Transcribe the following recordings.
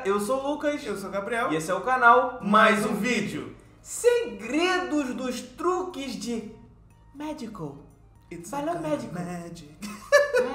eu sou o Lucas. Eu sou o Gabriel. E esse é o canal Mais um Vídeo. Segredos dos truques de Magical. Balão Magical.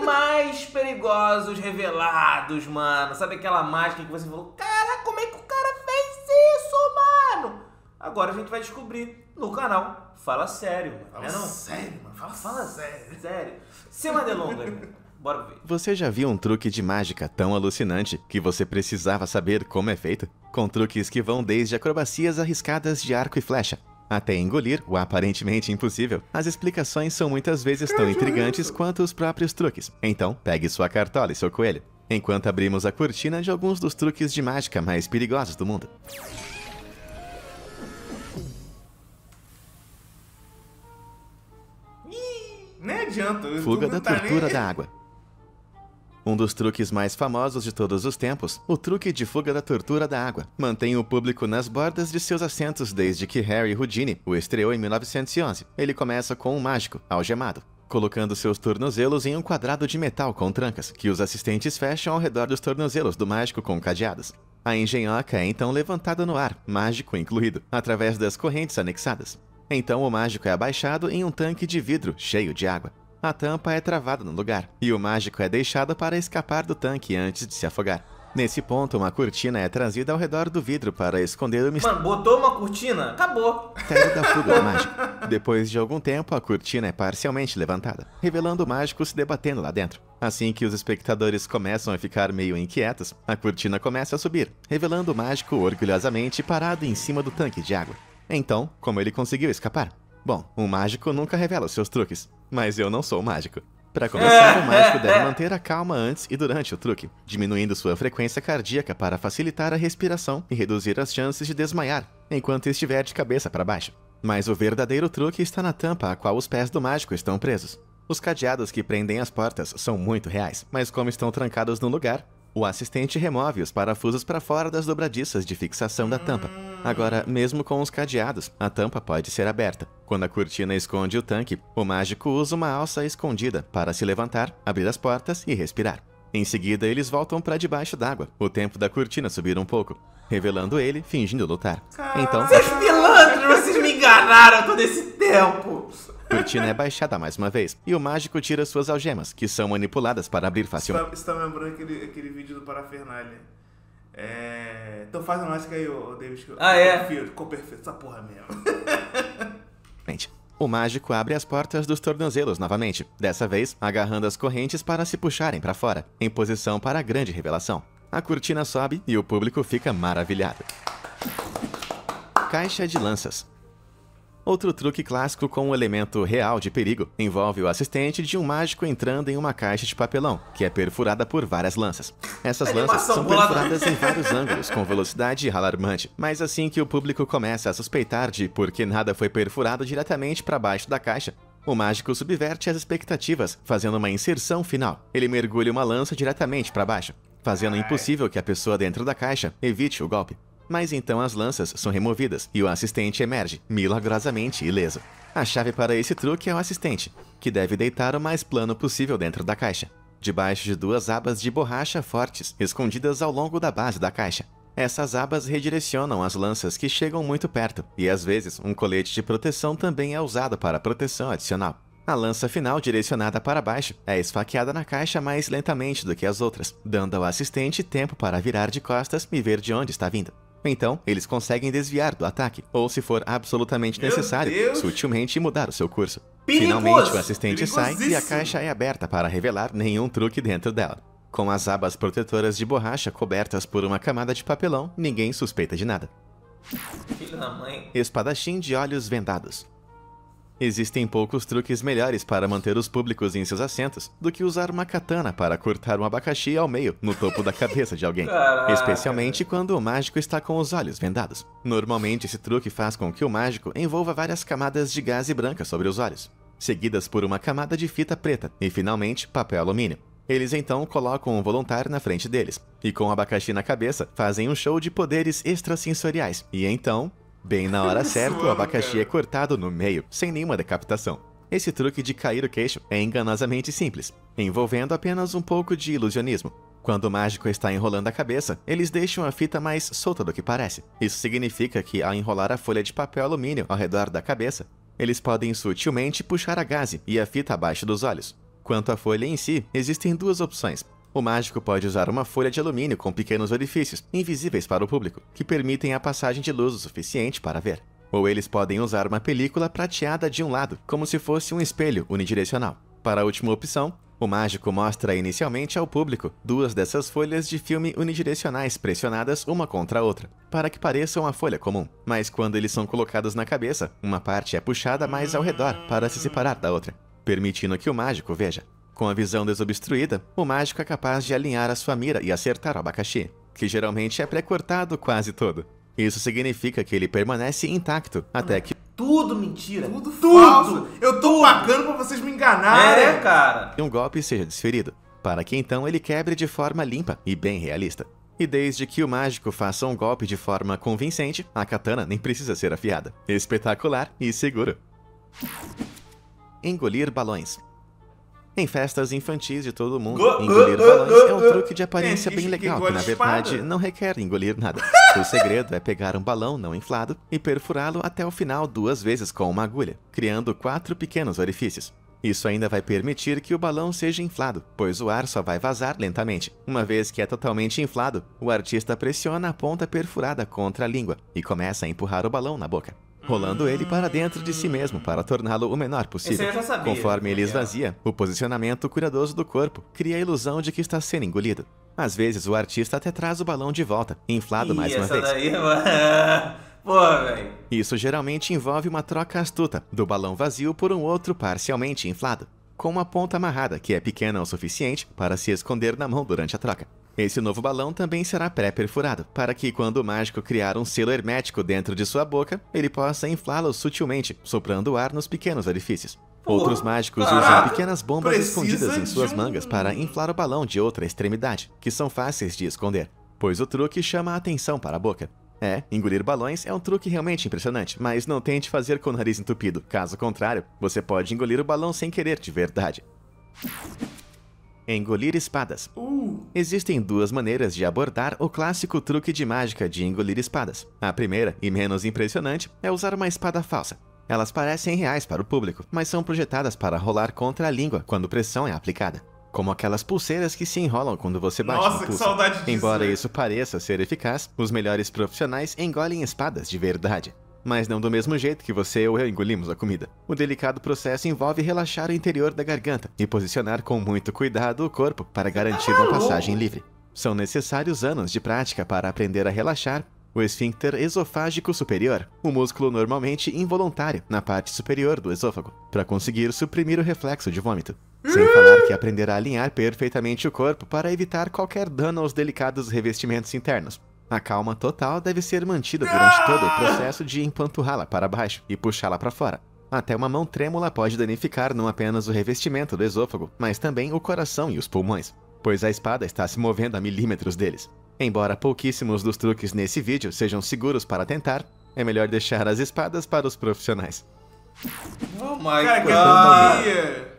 Mais perigosos revelados, mano. Sabe aquela mágica que você falou, cara, como é que o cara fez isso, mano? Agora a gente vai descobrir no canal Fala Sério, mano. Fala sério, mano. Fala sério. Sério. Sem mais delongas, bora ver. Você já viu um truque de mágica tão alucinante que você precisava saber como é feito? Com truques que vão desde acrobacias arriscadas de arco e flecha, até engolir o aparentemente impossível. As explicações são muitas vezes tão intrigantes quanto os próprios truques. Então, pegue sua cartola e seu coelho, enquanto abrimos a cortina de alguns dos truques de mágica mais perigosos do mundo. Nem adianta. Fuga da tortura da água. Um dos truques mais famosos de todos os tempos, o truque de fuga da tortura da água, mantém o público nas bordas de seus assentos desde que Harry Houdini o estreou em 1911. Ele começa com um mágico, algemado, colocando seus tornozelos em um quadrado de metal com trancas, que os assistentes fecham ao redor dos tornozelos do mágico com cadeados. A engenhoca é então levantada no ar, mágico incluído, através das correntes anexadas. Então o mágico é abaixado em um tanque de vidro cheio de água. A tampa é travada no lugar, e o mágico é deixado para escapar do tanque antes de se afogar. Nesse ponto, uma cortina é trazida ao redor do vidro para esconder o mistério. Mano, botou uma cortina, acabou. Da fuga do mágico. Depois de algum tempo, a cortina é parcialmente levantada, revelando o mágico se debatendo lá dentro. Assim que os espectadores começam a ficar meio inquietos, a cortina começa a subir, revelando o mágico orgulhosamente parado em cima do tanque de água. Então, como ele conseguiu escapar? Bom, um mágico nunca revela os seus truques, mas eu não sou mágico. Para começar, o mágico deve manter a calma antes e durante o truque, diminuindo sua frequência cardíaca para facilitar a respiração e reduzir as chances de desmaiar, enquanto estiver de cabeça para baixo. Mas o verdadeiro truque está na tampa a qual os pés do mágico estão presos. Os cadeados que prendem as portas são muito reais, mas como estão trancados no lugar, o assistente remove os parafusos para fora das dobradiças de fixação da tampa. Agora, mesmo com os cadeados, a tampa pode ser aberta. Quando a cortina esconde o tanque, o mágico usa uma alça escondida para se levantar, abrir as portas e respirar. Em seguida, eles voltam para debaixo d'água, o tempo da cortina subir um pouco, revelando ele fingindo lutar. Então, Seus pilantras, vocês me enganaram todo esse tempo. a cortina é baixada mais uma vez, e o mágico tira suas algemas, que são manipuladas para abrir facilmente. Você tá me lembrando aquele vídeo do Parafernália? Então faz uma mágica aí, ô Davis. Ficou perfeito, essa porra mesmo. O mágico abre as portas dos tornozelos novamente, dessa vez agarrando as correntes para se puxarem para fora, em posição para a grande revelação. A cortina sobe e o público fica maravilhado. Caixa de lanças. Outro truque clássico com um elemento real de perigo envolve o assistente de um mágico entrando em uma caixa de papelão, que é perfurada por várias lanças. Essas lanças são perfuradas em vários ângulos, com velocidade alarmante, mas assim que o público começa a suspeitar de por que nada foi perfurado diretamente para baixo da caixa, o mágico subverte as expectativas, fazendo uma inserção final. Ele mergulha uma lança diretamente para baixo, fazendo impossível que a pessoa dentro da caixa evite o golpe. Mas então as lanças são removidas e o assistente emerge, milagrosamente ileso. A chave para esse truque é o assistente, que deve deitar o mais plano possível dentro da caixa, debaixo de duas abas de borracha fortes, escondidas ao longo da base da caixa. Essas abas redirecionam as lanças que chegam muito perto, e às vezes um colete de proteção também é usado para proteção adicional. A lança final direcionada para baixo é esfaqueada na caixa mais lentamente do que as outras, dando ao assistente tempo para virar de costas e ver de onde está vindo. Então, eles conseguem desviar do ataque, ou se for absolutamente necessário, sutilmente mudar o seu curso. Finalmente, o assistente sai e a caixa é aberta para revelar nenhum truque dentro dela. Com as abas protetoras de borracha cobertas por uma camada de papelão, ninguém suspeita de nada. Filho da mãe. Espadachim de olhos vendados. Existem poucos truques melhores para manter os públicos em seus assentos do que usar uma katana para cortar um abacaxi ao meio no topo da cabeça de alguém. Caraca. Especialmente quando o mágico está com os olhos vendados. Normalmente esse truque faz com que o mágico envolva várias camadas de gaze branca sobre os olhos, seguidas por uma camada de fita preta e finalmente papel alumínio. Eles então colocam um voluntário na frente deles e com o abacaxi na cabeça fazem um show de poderes extrasensoriais e então... bem na hora certa, o abacaxi é cortado no meio, sem nenhuma decapitação. Esse truque de cair o queixo é enganosamente simples, envolvendo apenas um pouco de ilusionismo. Quando o mágico está enrolando a cabeça, eles deixam a fita mais solta do que parece. Isso significa que, ao enrolar a folha de papel alumínio ao redor da cabeça, eles podem sutilmente puxar a gaze e a fita abaixo dos olhos. Quanto à folha em si, existem duas opções. O mágico pode usar uma folha de alumínio com pequenos orifícios, invisíveis para o público, que permitem a passagem de luz o suficiente para ver. Ou eles podem usar uma película prateada de um lado, como se fosse um espelho unidirecional. Para a última opção, o mágico mostra inicialmente ao público duas dessas folhas de filme unidirecionais pressionadas uma contra a outra, para que pareçam uma folha comum. Mas quando eles são colocados na cabeça, uma parte é puxada mais ao redor para se separar da outra, permitindo que o mágico veja. Com a visão desobstruída, o mágico é capaz de alinhar a sua mira e acertar o abacaxi, que geralmente é pré-cortado quase todo. Isso significa que ele permanece intacto até que... Tudo mentira. Tudo falso. Eu tô pagando pra vocês me enganarem. É, cara. Um golpe seja desferido, para que então ele quebre de forma limpa e bem realista. E desde que o mágico faça um golpe de forma convincente, a katana nem precisa ser afiada. Espetacular e seguro. Engolir balões. Em festas infantis de todo mundo, engolir balões é um truque de aparência bem legal, que na verdade não requer engolir nada. O segredo é pegar um balão não inflado e perfurá-lo até o final 2 vezes com uma agulha, criando 4 pequenos orifícios. Isso ainda vai permitir que o balão seja inflado, pois o ar só vai vazar lentamente. Uma vez que é totalmente inflado, o artista pressiona a ponta perfurada contra a língua e começa a empurrar o balão na boca, rolando ele para dentro de si mesmo para torná-lo o menor possível. Esse eu já sabia. Conforme ele esvazia, o posicionamento cuidadoso do corpo cria a ilusão de que está sendo engolido. Às vezes, o artista até traz o balão de volta, inflado mais uma vez. Daí, mano... Pô, velho. Isso geralmente envolve uma troca astuta do balão vazio por um outro parcialmente inflado, com uma ponta amarrada que é pequena o suficiente para se esconder na mão durante a troca. Esse novo balão também será pré-perfurado, para que quando o mágico criar um selo hermético dentro de sua boca, ele possa inflá-lo sutilmente, soprando o ar nos pequenos orifícios. Outros mágicos usam pequenas bombas escondidas em suas mangas para inflar o balão de outra extremidade, que são fáceis de esconder, pois o truque chama a atenção para a boca. Engolir balões é um truque realmente impressionante, mas não tente fazer com o nariz entupido. Caso contrário, você pode engolir o balão sem querer de verdade. Engolir espadas. Existem 2 maneiras de abordar o clássico truque de mágica de engolir espadas. A primeira, e menos impressionante, é usar uma espada falsa. Elas parecem reais para o público, mas são projetadas para rolar contra a língua quando pressão é aplicada. Como aquelas pulseiras que se enrolam quando você bate no pulso. Que saudade disso. Embora isso pareça ser eficaz, os melhores profissionais engolem espadas de verdade. Mas não do mesmo jeito que você ou eu engolimos a comida. O delicado processo envolve relaxar o interior da garganta e posicionar com muito cuidado o corpo para garantir uma passagem livre. São necessários anos de prática para aprender a relaxar o esfíncter esofágico superior, um músculo normalmente involuntário na parte superior do esôfago, para conseguir suprimir o reflexo de vômito. Sem falar que aprenderá a alinhar perfeitamente o corpo para evitar qualquer dano aos delicados revestimentos internos. A calma total deve ser mantida durante todo o processo de empanturrá-la para baixo e puxá-la para fora. Até uma mão trêmula pode danificar não apenas o revestimento do esôfago, mas também o coração e os pulmões, pois a espada está se movendo a milímetros deles. Embora pouquíssimos dos truques nesse vídeo sejam seguros para tentar, é melhor deixar as espadas para os profissionais. Oh my God!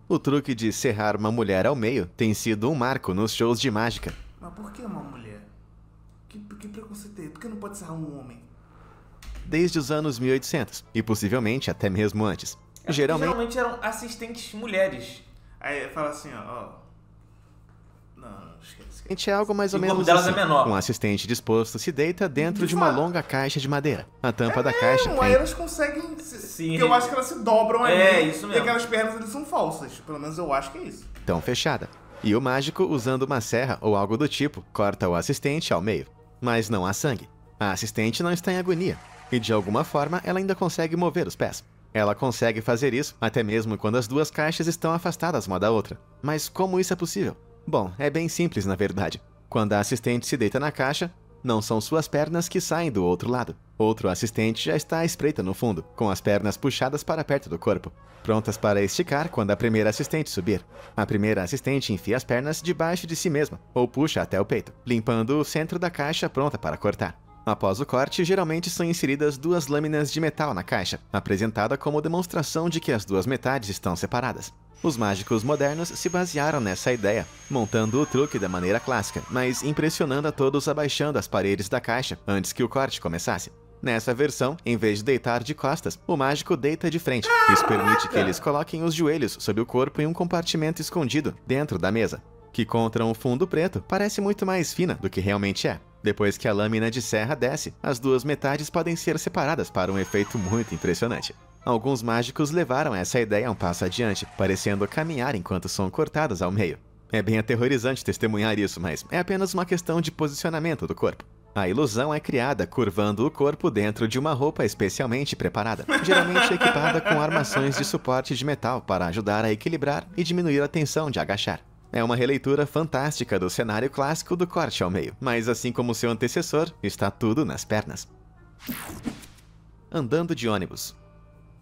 O truque de serrar uma mulher ao meio tem sido um marco nos shows de mágica. Mas por que uma mulher? Que preconceito é? Por que não pode serrar um homem? Desde os anos 1800, e possivelmente até mesmo antes. Geralmente eram assistentes mulheres. Aí fala assim, ó... Não, esquece. É algo mais ou menos delas assim. É menor. Um assistente disposto se deita dentro de uma longa caixa de madeira. A tampa da caixa aí elas conseguem... Sim. Porque eu acho que elas se dobram ali. Isso mesmo. E aquelas pernas ali são falsas. Pelo menos eu acho que é isso. Então fechada. E o mágico, usando uma serra ou algo do tipo, corta o assistente ao meio. Mas não há sangue. A assistente não está em agonia. E de alguma forma ela ainda consegue mover os pés. Ela consegue fazer isso até mesmo quando as 2 caixas estão afastadas uma da outra. Mas como isso é possível? Bom, é bem simples na verdade. Quando a assistente se deita na caixa, não são suas pernas que saem do outro lado. Outro assistente já está à espreita no fundo, com as pernas puxadas para perto do corpo, prontas para esticar quando a primeira assistente subir. A primeira assistente enfia as pernas debaixo de si mesma, ou puxa até o peito, limpando o centro da caixa pronta para cortar. Após o corte, geralmente são inseridas 2 lâminas de metal na caixa, apresentada como demonstração de que as 2 metades estão separadas. Os mágicos modernos se basearam nessa ideia, montando o truque da maneira clássica, mas impressionando a todos abaixando as paredes da caixa antes que o corte começasse. Nessa versão, em vez de deitar de costas, o mágico deita de frente. Isso permite que eles coloquem os joelhos sob o corpo em um compartimento escondido dentro da mesa, que contra um fundo preto parece muito mais fina do que realmente é. Depois que a lâmina de serra desce, as 2 metades podem ser separadas para um efeito muito impressionante. Alguns mágicos levaram essa ideia um passo adiante, parecendo caminhar enquanto são cortadas ao meio. É bem aterrorizante testemunhar isso, mas é apenas uma questão de posicionamento do corpo. A ilusão é criada curvando o corpo dentro de uma roupa especialmente preparada, geralmente equipada com armações de suporte de metal para ajudar a equilibrar e diminuir a tensão de agachar. É uma releitura fantástica do cenário clássico do corte ao meio, mas assim como seu antecessor, está tudo nas pernas. Andando de ônibus.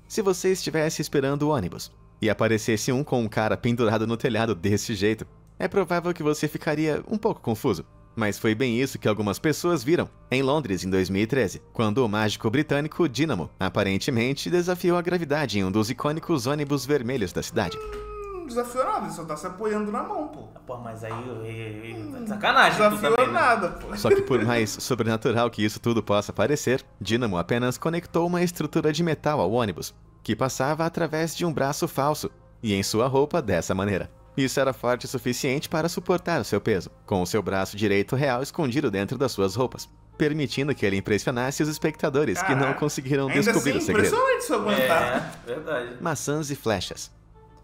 Se você estivesse esperando o ônibus e aparecesse um com um cara pendurado no telhado desse jeito, é provável que você ficaria um pouco confuso. Mas foi bem isso que algumas pessoas viram em Londres em 2013, quando o mágico britânico Dynamo aparentemente desafiou a gravidade em um dos icônicos ônibus vermelhos da cidade. Desafiou nada, ele só tá se apoiando na mão, pô. Pô, mas aí tá de sacanagem. Desafiou também, nada, pô. Só que por mais sobrenatural que isso tudo possa parecer, Dynamo apenas conectou uma estrutura de metal ao ônibus, que passava através de um braço falso, e em sua roupa dessa maneira. Isso era forte o suficiente para suportar o seu peso, com o seu braço direito real escondido dentro das suas roupas, permitindo que ele impressionasse os espectadores que não conseguiram descobrir o segredo. Impressionante se aguentar. É, verdade. Maçãs e flechas.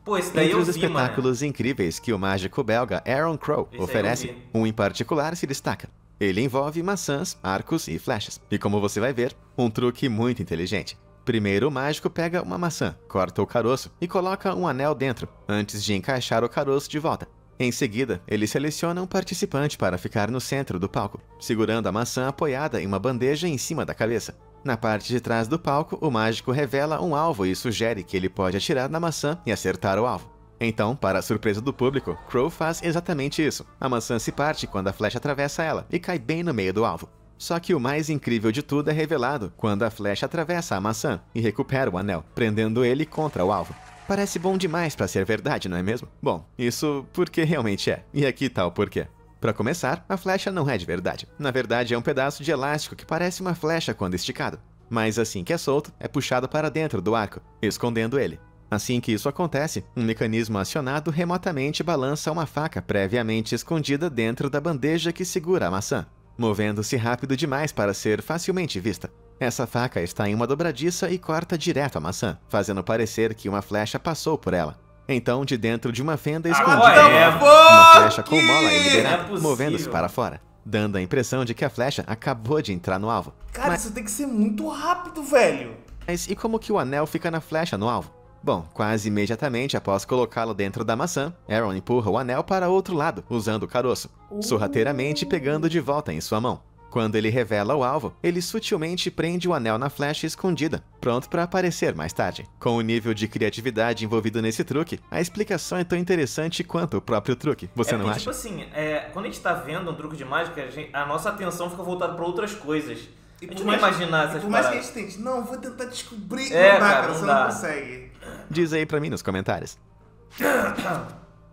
Pô, esse daí Entre eu os vi, espetáculos incríveis que o mágico belga Aaron Crow oferece, um em particular se destaca. Ele envolve maçãs, arcos e flechas. E como você vai ver, um truque muito inteligente. Primeiro o mágico pega uma maçã, corta o caroço e coloca um anel dentro, antes de encaixar o caroço de volta. Em seguida, ele seleciona um participante para ficar no centro do palco, segurando a maçã apoiada em uma bandeja em cima da cabeça. Na parte de trás do palco, o mágico revela um alvo e sugere que ele pode atirar na maçã e acertar o alvo. Então, para a surpresa do público, Crow faz exatamente isso. A maçã se parte quando a flecha atravessa ela e cai bem no meio do alvo. Só que o mais incrível de tudo é revelado quando a flecha atravessa a maçã e recupera o anel, prendendo ele contra o alvo. Parece bom demais para ser verdade, não é mesmo? Bom, isso porque realmente é. E aqui tá o porquê. Para começar, a flecha não é de verdade. Na verdade, é um pedaço de elástico que parece uma flecha quando esticado. Mas assim que é solto, é puxado para dentro do arco, escondendo ele. Assim que isso acontece, um mecanismo acionado remotamente balança uma faca previamente escondida dentro da bandeja que segura a maçã, movendo-se rápido demais para ser facilmente vista. Essa faca está em uma dobradiça e corta direto a maçã, fazendo parecer que uma flecha passou por ela. Então, de dentro de uma fenda escondida, uma flecha com mola é liberada, movendo-se para fora, dando a impressão de que a flecha acabou de entrar no alvo. Cara, isso tem que ser muito rápido, velho. Mas e como que o anel fica na flecha no alvo? Bom, quase imediatamente após colocá-lo dentro da maçã, Aaron empurra o anel para outro lado, usando o caroço, sorrateiramente pegando de volta em sua mão. Quando ele revela o alvo, ele sutilmente prende o anel na flecha escondida, pronto para aparecer mais tarde. Com o nível de criatividade envolvido nesse truque, a explicação é tão interessante quanto o próprio truque, você não acha? Tipo assim, quando a gente tá vendo um truque de mágica, a nossa atenção fica voltada para outras coisas. A gente não imaginar essas paradas. Por mais que a gente tente, não, vou tentar descobrir. Não dá, cara, você não consegue. Diz aí pra mim nos comentários.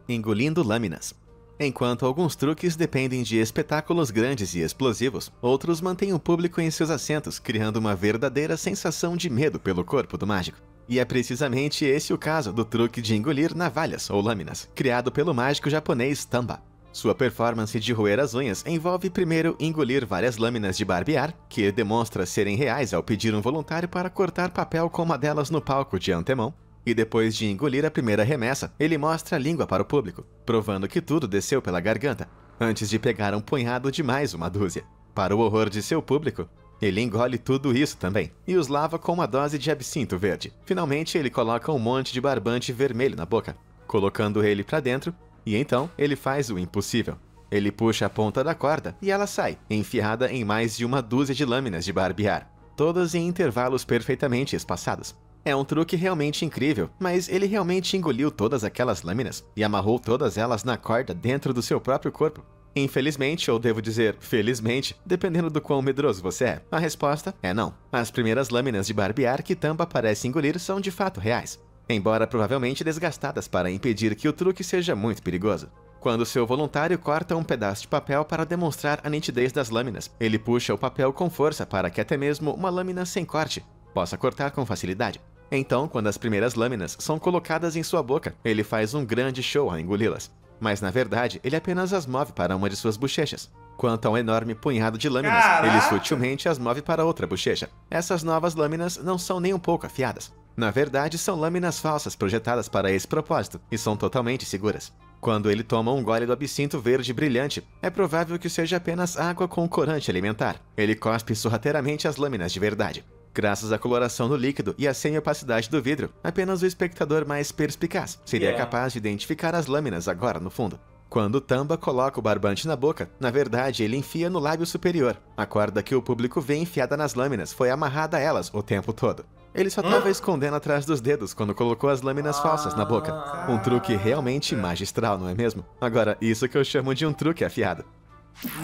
Engolindo lâminas. Enquanto alguns truques dependem de espetáculos grandes e explosivos, outros mantêm o público em seus assentos, criando uma verdadeira sensação de medo pelo corpo do mágico. E é precisamente esse o caso do truque de engolir navalhas ou lâminas, criado pelo mágico japonês Tamba. Sua performance de roer as unhas envolve primeiro engolir várias lâminas de barbear, que demonstra serem reais ao pedir um voluntário para cortar papel com uma delas no palco de antemão. E depois de engolir a primeira remessa, ele mostra a língua para o público, provando que tudo desceu pela garganta, antes de pegar um punhado de mais uma dúzia. Para o horror de seu público, ele engole tudo isso também, e os lava com uma dose de absinto verde. Finalmente, ele coloca um monte de barbante vermelho na boca, colocando ele para dentro, e então ele faz o impossível. Ele puxa a ponta da corda e ela sai, enfiada em mais de uma dúzia de lâminas de barbear, todas em intervalos perfeitamente espaçados. É um truque realmente incrível, mas ele realmente engoliu todas aquelas lâminas e amarrou todas elas na corda dentro do seu próprio corpo. Infelizmente, ou devo dizer, felizmente, dependendo do quão medroso você é, a resposta é não. As primeiras lâminas de barbear que Tamba parece engolir são de fato reais, embora provavelmente desgastadas para impedir que o truque seja muito perigoso. Quando seu voluntário corta um pedaço de papel para demonstrar a nitidez das lâminas, ele puxa o papel com força para que até mesmo uma lâmina sem corte possa cortar com facilidade. Então, quando as primeiras lâminas são colocadas em sua boca, ele faz um grande show ao engoli-las. Mas na verdade, ele apenas as move para uma de suas bochechas. Quanto a um enorme punhado de lâminas, ele sutilmente as move para outra bochecha. Essas novas lâminas não são nem um pouco afiadas. Na verdade, são lâminas falsas projetadas para esse propósito, e são totalmente seguras. Quando ele toma um gole do absinto verde brilhante, é provável que seja apenas água com corante alimentar. Ele cospe sorrateiramente as lâminas de verdade. Graças à coloração do líquido e à semi-opacidade do vidro, apenas o espectador mais perspicaz seria capaz de identificar as lâminas agora no fundo. Quando Tamba coloca o barbante na boca, na verdade ele enfia no lábio superior. A corda que o público vê enfiada nas lâminas foi amarrada a elas o tempo todo. Ele só estava escondendo atrás dos dedos quando colocou as lâminas falsas na boca. Um truque realmente magistral, não é mesmo? Agora, isso que eu chamo de um truque afiado.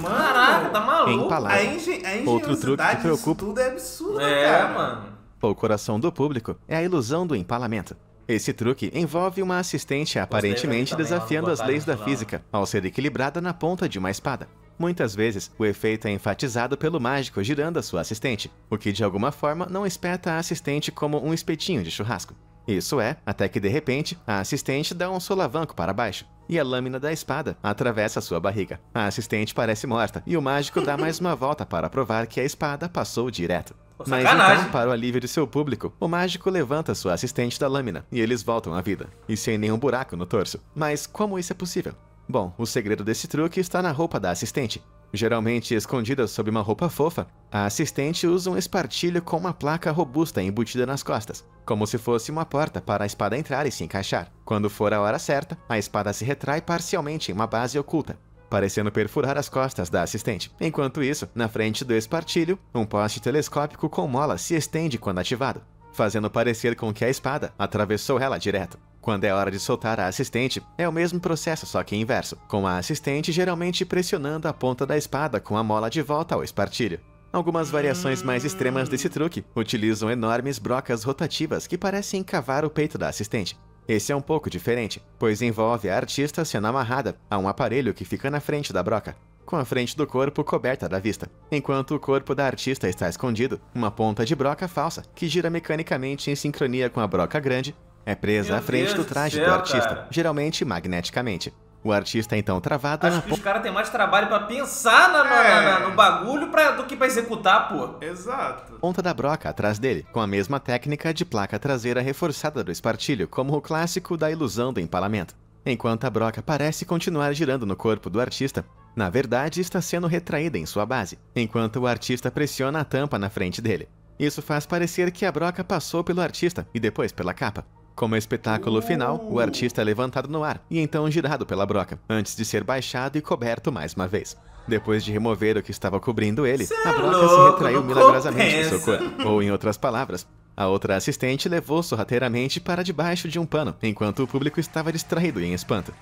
Caraca, tá maluco? A outro truque que preocupa tudo é absurdo, cara. Mano. O coração do público é a ilusão do empalamento. Esse truque envolve uma assistente aparentemente desafiando as leis da física ao ser equilibrada na ponta de uma espada. Muitas vezes, o efeito é enfatizado pelo mágico girando a sua assistente, o que de alguma forma não espeta a assistente como um espetinho de churrasco. Isso é, até que de repente, a assistente dá um solavanco para baixo, e a lâmina da espada atravessa sua barriga. A assistente parece morta, e o mágico dá mais uma volta para provar que a espada passou direto. Mas então, para o alívio de seu público, o mágico levanta sua assistente da lâmina, e eles voltam à vida, e sem nenhum buraco no torso. Mas como isso é possível? Bom, o segredo desse truque está na roupa da assistente. Geralmente escondida sob uma roupa fofa, a assistente usa um espartilho com uma placa robusta embutida nas costas, como se fosse uma porta para a espada entrar e se encaixar. Quando for a hora certa, a espada se retrai parcialmente em uma base oculta, parecendo perfurar as costas da assistente. Enquanto isso, na frente do espartilho, um poste telescópico com mola se estende quando ativado, fazendo parecer com que a espada atravessou ela direto. Quando é hora de soltar a assistente, é o mesmo processo, só que inverso, com a assistente geralmente pressionando a ponta da espada com a mola de volta ao espartilho. Algumas variações mais extremas desse truque utilizam enormes brocas rotativas que parecem cavar o peito da assistente. Esse é um pouco diferente, pois envolve a artista sendo amarrada a um aparelho que fica na frente da broca, com a frente do corpo coberta da vista. Enquanto o corpo da artista está escondido, uma ponta de broca falsa, que gira mecanicamente em sincronia com a broca grande, é presa à frente do traje do artista, geralmente magneticamente. O artista é então travado Acho que os caras têm mais trabalho pra pensar no bagulho do que pra executar, pô. Exato. Ponta da broca atrás dele, com a mesma técnica de placa traseira reforçada do espartilho, como o clássico da ilusão do empalamento. Enquanto a broca parece continuar girando no corpo do artista, na verdade está sendo retraída em sua base, enquanto o artista pressiona a tampa na frente dele. Isso faz parecer que a broca passou pelo artista e depois pela capa. Como espetáculo final, o artista é levantado no ar e então girado pela broca, antes de ser baixado e coberto mais uma vez. Depois de remover o que estava cobrindo ele, a broca se retraiu milagrosamente do seu corpo. Ou, em outras palavras, a outra assistente levou sorrateiramente para debaixo de um pano, enquanto o público estava distraído e em espanto.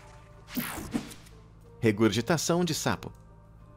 Regurgitação de sapo.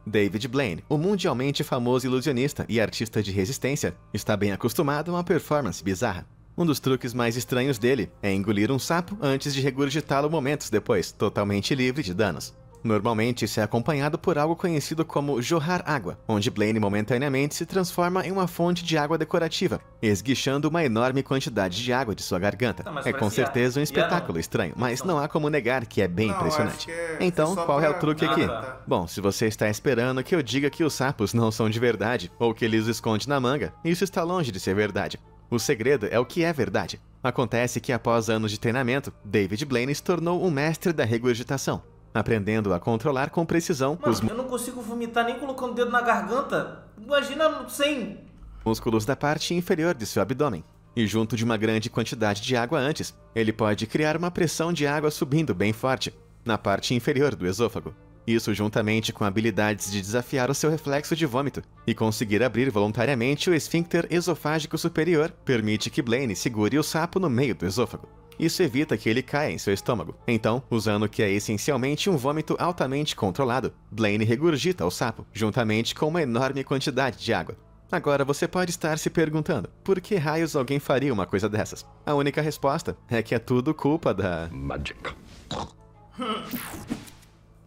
David Blaine, o mundialmente famoso ilusionista e artista de resistência, está bem acostumado a uma performance bizarra. Um dos truques mais estranhos dele é engolir um sapo antes de regurgitá-lo momentos depois, totalmente livre de danos. Normalmente isso é acompanhado por algo conhecido como jorrar água, onde Blaine momentaneamente se transforma em uma fonte de água decorativa, esguichando uma enorme quantidade de água de sua garganta. É com certeza um espetáculo estranho, mas não há como negar que é bem impressionante. Então, qual é o truque aqui? Bom, se você está esperando que eu diga que os sapos não são de verdade, ou que ele os esconde na manga, isso está longe de ser verdade. O segredo é o que é verdade. Acontece que após anos de treinamento, David Blaine se tornou um mestre da regurgitação, aprendendo a controlar com precisão os eu não consigo vomitar nem colocando o dedo na garganta. Imagina sem músculos da parte inferior de seu abdômen. E junto de uma grande quantidade de água antes, ele pode criar uma pressão de água subindo bem forte na parte inferior do esôfago. Isso juntamente com habilidades de desafiar o seu reflexo de vômito e conseguir abrir voluntariamente o esfíncter esofágico superior, permite que Blaine segure o sapo no meio do esôfago. Isso evita que ele caia em seu estômago. Então, usando o que é essencialmente um vômito altamente controlado, Blaine regurgita o sapo, juntamente com uma enorme quantidade de água. Agora você pode estar se perguntando, por que raios alguém faria uma coisa dessas? A única resposta é que é tudo culpa da... Magic.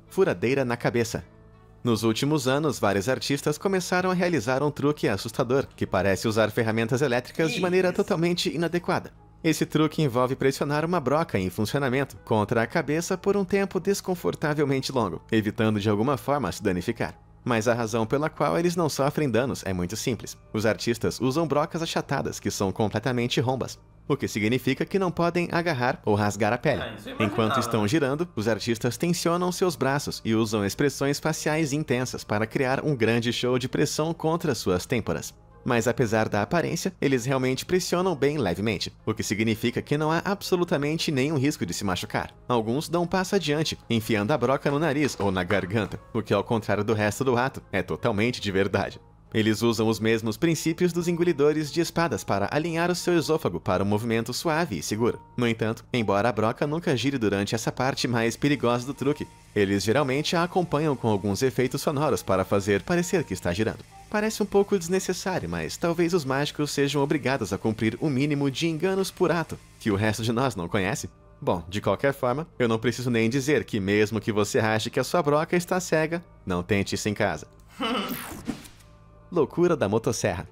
Furadeira na cabeça. Nos últimos anos, vários artistas começaram a realizar um truque assustador, que parece usar ferramentas elétricas de maneira totalmente inadequada. Esse truque envolve pressionar uma broca em funcionamento contra a cabeça por um tempo desconfortavelmente longo, evitando de alguma forma se danificar. Mas a razão pela qual eles não sofrem danos é muito simples. Os artistas usam brocas achatadas que são completamente rombas, o que significa que não podem agarrar ou rasgar a pele. Enquanto estão girando, os artistas tensionam seus braços e usam expressões faciais intensas para criar um grande show de pressão contra suas têmporas. Mas apesar da aparência, eles realmente pressionam bem levemente, o que significa que não há absolutamente nenhum risco de se machucar. Alguns dão um passo adiante, enfiando a broca no nariz ou na garganta, o que ao contrário do resto do ato, é totalmente de verdade. Eles usam os mesmos princípios dos engolidores de espadas para alinhar o seu esôfago para um movimento suave e seguro. No entanto, embora a broca nunca gire durante essa parte mais perigosa do truque, eles geralmente a acompanham com alguns efeitos sonoros para fazer parecer que está girando. Parece um pouco desnecessário, mas talvez os mágicos sejam obrigados a cumprir o mínimo de enganos por ato, que o resto de nós não conhece. Bom, de qualquer forma, eu não preciso nem dizer que mesmo que você ache que a sua broca está cega, não tente isso em casa. Loucura da motosserra.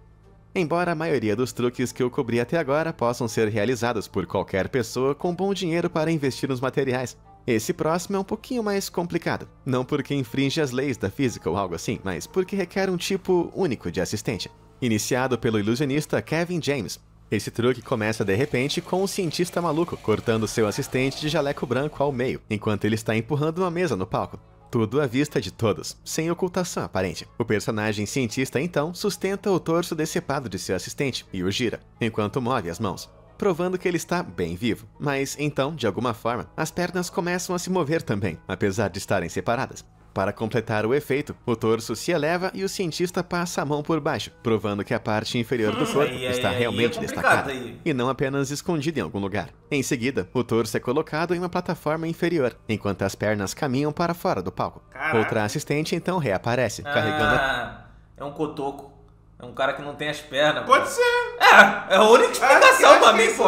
Embora a maioria dos truques que eu cobri até agora possam ser realizados por qualquer pessoa com bom dinheiro para investir nos materiais, esse próximo é um pouquinho mais complicado. Não porque infringe as leis da física ou algo assim, mas porque requer um tipo único de assistente. Iniciado pelo ilusionista Kevin James, esse truque começa de repente com um cientista maluco cortando seu assistente de jaleco branco ao meio, enquanto ele está empurrando uma mesa no palco. Tudo à vista de todos, sem ocultação aparente. O personagem cientista então sustenta o torso decepado de seu assistente e o gira, enquanto move as mãos, provando que ele está bem vivo. Mas então, de alguma forma, as pernas começam a se mover também, apesar de estarem separadas. Para completar o efeito, o torso se eleva e o cientista passa a mão por baixo, provando que a parte inferior do corpo está realmente destacada, e não apenas escondida em algum lugar. Em seguida, o torso é colocado em uma plataforma inferior, enquanto as pernas caminham para fora do palco. Caraca. Outra assistente então reaparece, carregando... É um cotoco. É um cara que não tem as pernas. Pode ser. É a única explicação pra mim, pô.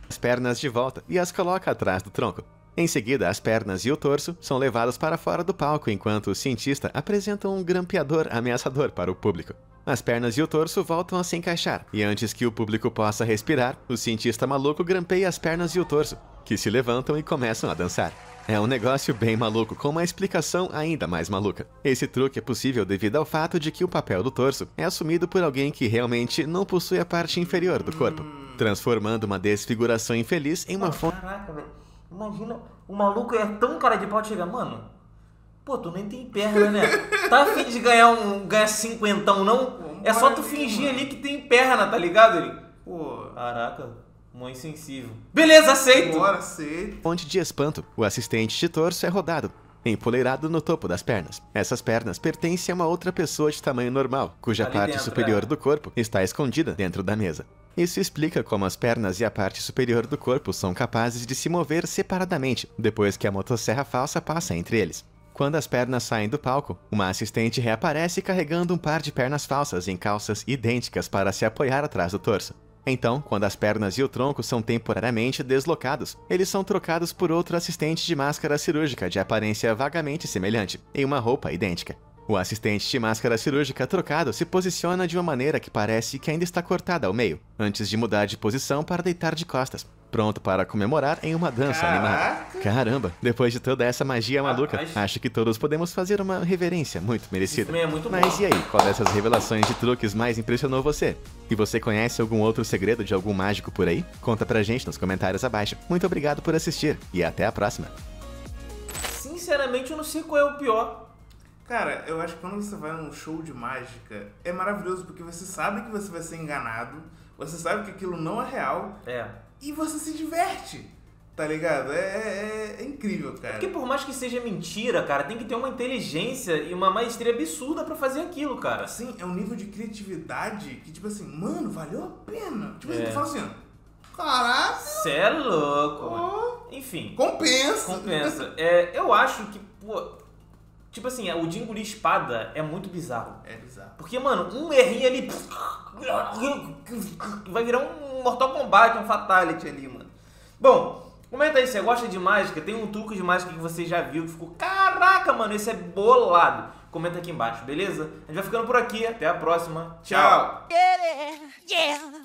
As pernas de volta e as coloca atrás do tronco. Em seguida, as pernas e o torso são levados para fora do palco enquanto o cientista apresenta um grampeador ameaçador para o público. As pernas e o torso voltam a se encaixar, e antes que o público possa respirar, o cientista maluco grampeia as pernas e o torso, que se levantam e começam a dançar. É um negócio bem maluco, com uma explicação ainda mais maluca. Esse truque é possível devido ao fato de que o papel do torso é assumido por alguém que realmente não possui a parte inferior do corpo, transformando uma desfiguração infeliz em uma fonte... Caraca, velho. Imagina, o maluco é tão cara de pau que chega, mano, pô, tu nem tem perna, né? Tá a fim de ganhar cinquentão, não? É só tu fingir ali que tem perna, tá ligado? Ele, pô, caraca, mó insensível. Beleza, aceito! Bora, aceito. Fonte de espanto, o assistente de torso é rodado, empoleirado no topo das pernas. Essas pernas pertencem a uma outra pessoa de tamanho normal, cuja parte superior do corpo está escondida dentro da mesa. Isso explica como as pernas e a parte superior do corpo são capazes de se mover separadamente, depois que a motosserra falsa passa entre eles. Quando as pernas saem do palco, uma assistente reaparece carregando um par de pernas falsas em calças idênticas para se apoiar atrás do torso. Então, quando as pernas e o tronco são temporariamente deslocados, eles são trocados por outro assistente de máscara cirúrgica de aparência vagamente semelhante, em uma roupa idêntica. O assistente de máscara cirúrgica trocado se posiciona de uma maneira que parece que ainda está cortada ao meio, antes de mudar de posição para deitar de costas, pronto para comemorar em uma dança animada. Caramba, depois de toda essa magia maluca, acho que todos podemos fazer uma reverência muito merecida. Mas e aí, qual dessas revelações de truques mais impressionou você? E você conhece algum outro segredo de algum mágico por aí? Conta pra gente nos comentários abaixo. Muito obrigado por assistir e até a próxima. Sinceramente, eu não sei qual é o pior. Cara, eu acho que quando você vai num show de mágica, é maravilhoso porque você sabe que você vai ser enganado, você sabe que aquilo não é real, e você se diverte, tá ligado? É incrível, cara. Porque por mais que seja mentira, cara, tem que ter uma inteligência e uma maestria absurda pra fazer aquilo, cara. Assim, é um nível de criatividade que, tipo assim, mano, valeu a pena. Tipo assim, tu fala assim, ó, Caraca! Cê é louco, mano. Enfim. Compensa. Eu acho que, pô... Tipo assim, o de engolir espada é muito bizarro. É bizarro. Porque, mano, um errinho ali... Vai virar um Mortal Kombat, um Fatality ali, mano. Bom, comenta aí, você gosta de mágica? Tem um truque de mágica que você já viu que ficou... Caraca, mano, esse é bolado. Comenta aqui embaixo, beleza? A gente vai ficando por aqui. Até a próxima. Tchau. Yeah.